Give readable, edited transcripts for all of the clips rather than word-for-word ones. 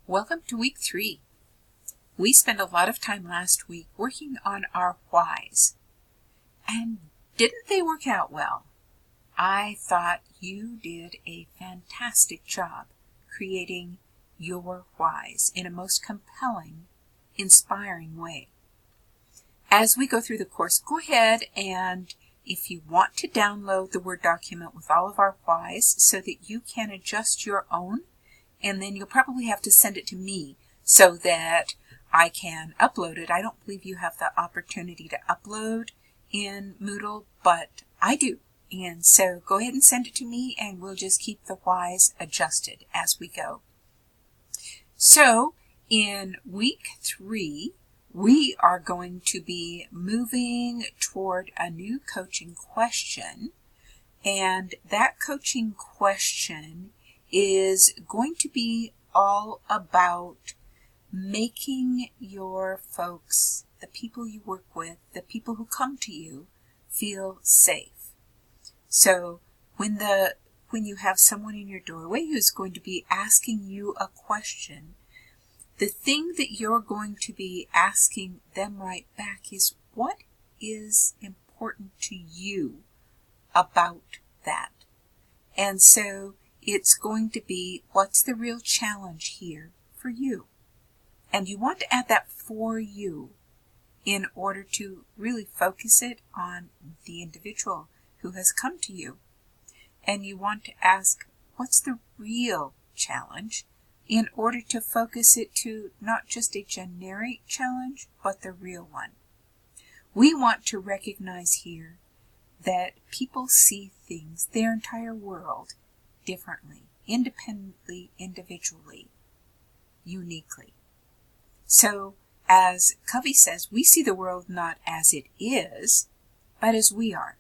Welcome to week 3. We spent a lot of time last week working on our whys. And didn't they work out well? I thought you did a fantastic job creating your whys in a most compelling, inspiring way. As we go through the course, go ahead and if you want to download the Word document with all of our whys so that you can adjust your own, and then you'll probably have to send it to me so that I can upload it. I don't believe you have the opportunity to upload in Moodle, but I do. And so go ahead and send it to me and we'll just keep the whys adjusted as we go. So in week 3, we are going to be moving toward a new coaching question. And that coaching question is going to be all about making your folks, the people you work with, the people who come to you, feel safe. So when you have someone in your doorway who's going to be asking you a question, the thing that you're going to be asking them right back is, what is important to you about that? And so it's going to be, what's the real challenge here for you? And you want to add that for you in order to really focus it on the individual who has come to you. And you want to ask, what's the real challenge, in order to focus it to not just a generic challenge, but the real one. We want to recognize here that people see things, their entire world, differently, independently, individually, uniquely. So, as Covey says, we see the world not as it is, but as we are.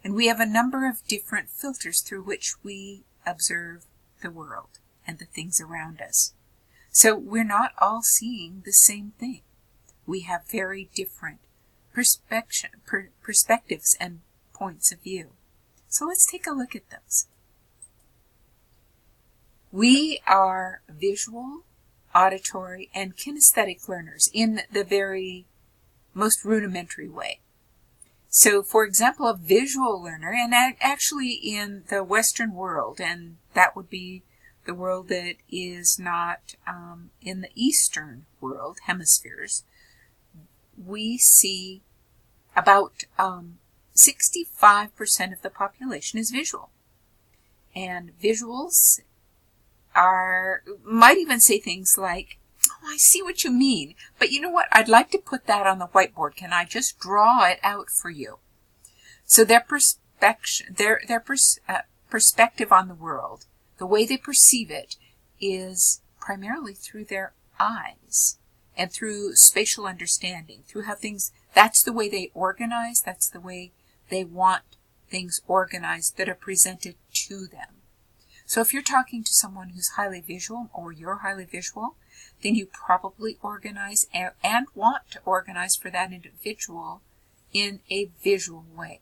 And we have a number of different filters through which we observe the world and the things around us. So we're not all seeing the same thing. We have very different perspectives and points of view. So let's take a look at those. We are visual, auditory, and kinesthetic learners in the very most rudimentary way. So, for example, a visual learner, and actually in the Western world, and that would be the world that is not in the Eastern world, hemispheres, we see about 65% of the population is visual. And visuals might even say things like, oh, I see what you mean, but you know what? I'd like to put that on the whiteboard. Can I just draw it out for you? So their perspective on the world, the way they perceive it, is primarily through their eyes and through spatial understanding, through how things, that's the way they organize, that's the way they want things organized that are presented to them. So if you're talking to someone who's highly visual, or you're highly visual, then you probably organize and want to organize for that individual in a visual way.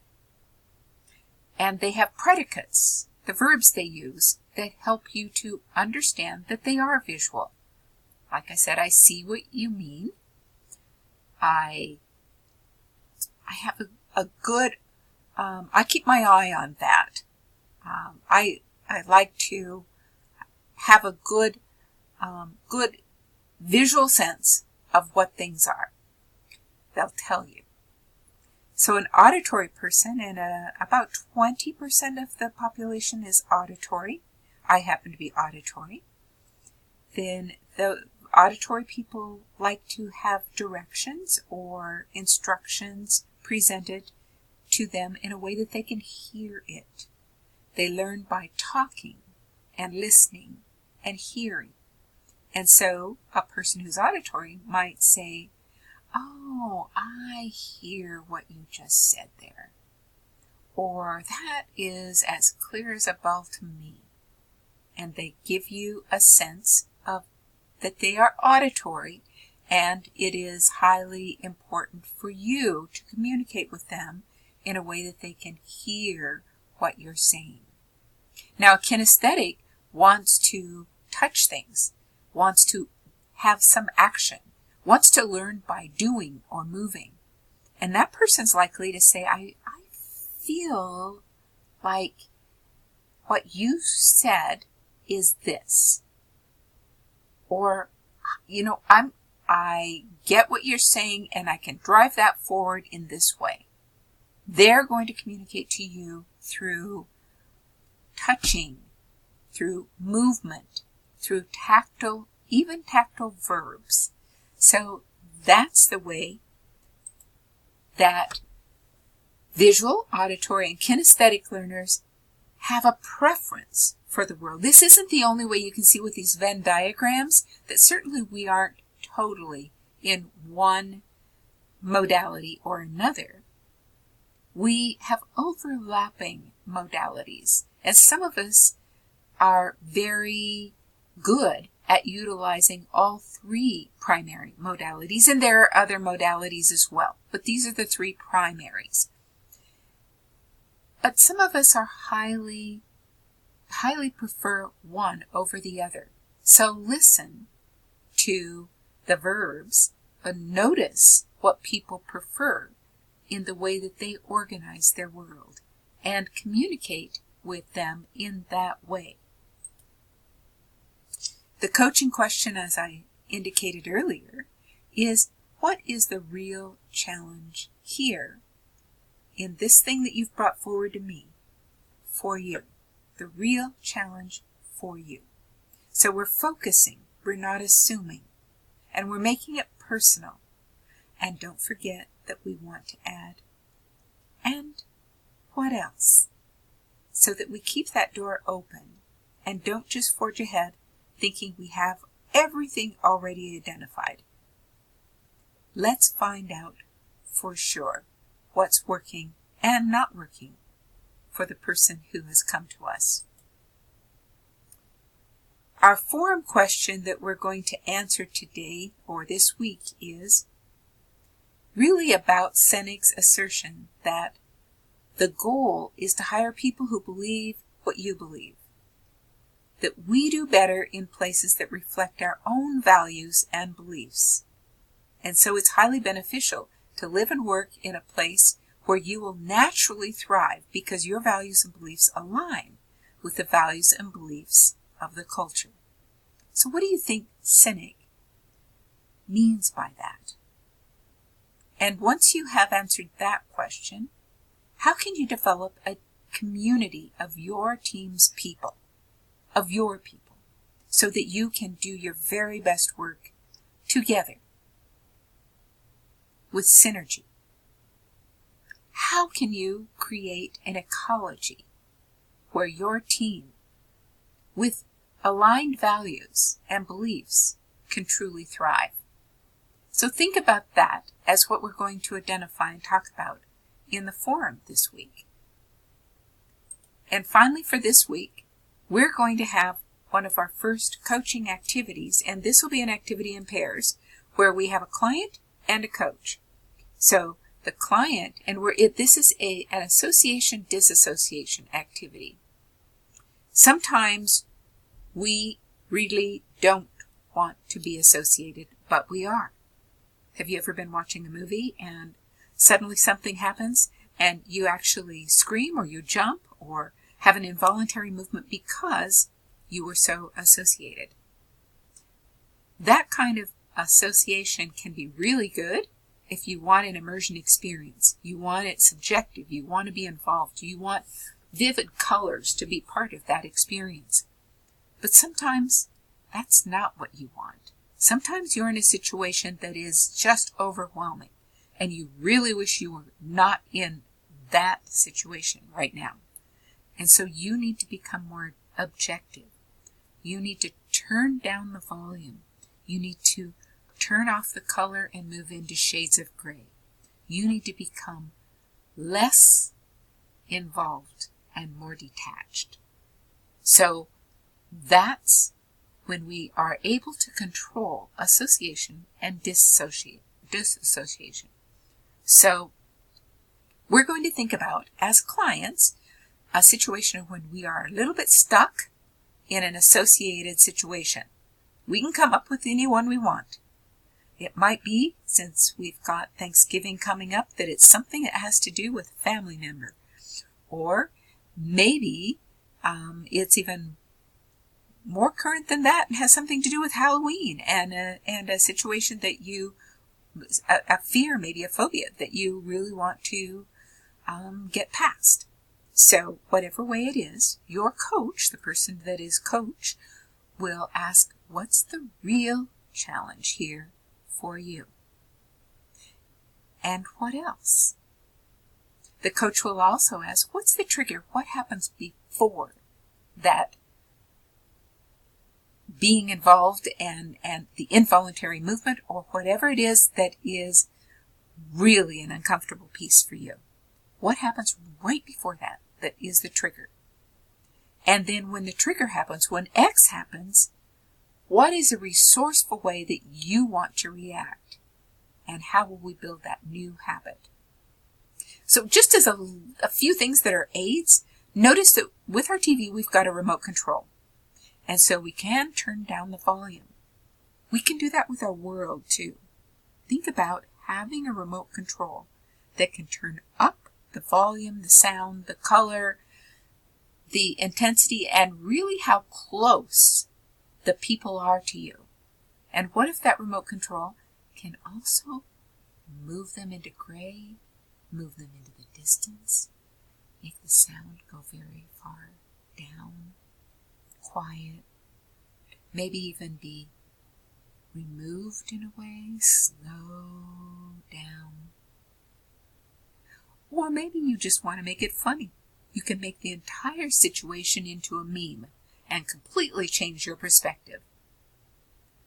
And they have predicates, the verbs they use, that help you to understand that they are visual. Like I said, I see what you mean. I have a good, I keep my eye on that. I like to have a good visual sense of what things are. They'll tell you. So an auditory person, and about 20% of the population is auditory. I happen to be auditory. Then the auditory people like to have directions or instructions presented to them in a way that they can hear it. They learn by talking and listening and hearing. And so a person who's auditory might say, oh, I hear what you just said there. Or that is as clear as a bell to me. And they give you a sense of that they are auditory, and it is highly important for you to communicate with them in a way that they can hear what you're saying. Now, kinesthetic wants to touch things, wants to have some action, wants to learn by doing or moving. And that person's likely to say, I feel like what you said is this. Or, I get what you're saying and I can drive that forward in this way. They're going to communicate to you through touching, through movement, through tactile, even tactile verbs. So that's the way that visual, auditory, and kinesthetic learners have a preference for the world. This isn't the only way you can see with these Venn diagrams that certainly we aren't totally in one modality or another. We have overlapping modalities, and some of us are very good at utilizing all three primary modalities, and there are other modalities as well, but these are the three primaries. But some of us are highly prefer one over the other. So listen to the verbs, but notice what people prefer in the way that they organize their world and communicate with them in that way. The coaching question, as I indicated earlier, is what is the real challenge here in this thing that you've brought forward to me for you? The real challenge for you. So we're focusing, we're not assuming, and we're making it personal. And don't forget that we want to add, and what else? So that we keep that door open and don't just forge ahead thinking we have everything already identified. Let's find out for sure what's working and not working for the person who has come to us. Our forum question that we're going to answer today or this week is really about Seneg's assertion that the goal is to hire people who believe what you believe, that we do better in places that reflect our own values and beliefs. And so it's highly beneficial to live and work in a place where you will naturally thrive because your values and beliefs align with the values and beliefs of the culture. So what do you think Seneg means by that? And once you have answered that question, how can you develop a community of your team's people, of your people, so that you can do your very best work together with synergy? How can you create an ecology where your team, with aligned values and beliefs, can truly thrive? So think about that as what we're going to identify and talk about in the forum this week. And finally, for this week, we're going to have one of our first coaching activities, and this will be an activity in pairs where we have a client and a coach. So the client, and this is an association disassociation activity. Sometimes we really don't want to be associated, but we are. Have you ever been watching a movie and suddenly something happens and you actually scream or you jump or have an involuntary movement because you were so associated? That kind of association can be really good if you want an immersion experience. You want it subjective. You want to be involved. You want vivid colors to be part of that experience. But sometimes that's not what you want. Sometimes you're in a situation that is just overwhelming, and you really wish you were not in that situation right now. And so you need to become more objective. You need to turn down the volume. You need to turn off the color and move into shades of gray. You need to become less involved and more detached. So that's when we are able to control association and disassociation. So we're going to think about, as clients, a situation when we are a little bit stuck in an associated situation. We can come up with any one we want. It might be, since we've got Thanksgiving coming up, that it's something that has to do with a family member. Or maybe it's even more current than that and has something to do with Halloween and a situation that you, a fear, maybe a phobia that you really want to get past. So whatever way it is, your coach, the person that is coach, will ask, what's the real challenge here for you? And what else? The coach will also ask, what's the trigger? What happens before that being involved and the involuntary movement, or whatever it is that is really an uncomfortable piece for you? What happens right before that is the trigger? And then when the trigger happens, when X happens, what is a resourceful way that you want to react? And how will we build that new habit? So just as a few things that are aids, notice that with our TV, we've got a remote control. And so we can turn down the volume. We can do that with our world too. Think about having a remote control that can turn up the volume, the sound, the color, the intensity, and really how close the people are to you. And what if that remote control can also move them into gray, move them into the distance, make the sound go very far down, quiet, maybe even be removed in a way, slow down. Or maybe you just want to make it funny. You can make the entire situation into a meme and completely change your perspective.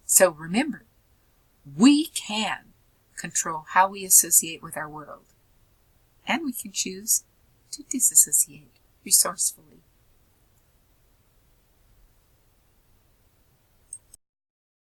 So remember, we can control how we associate with our world. And we can choose to disassociate resourcefully.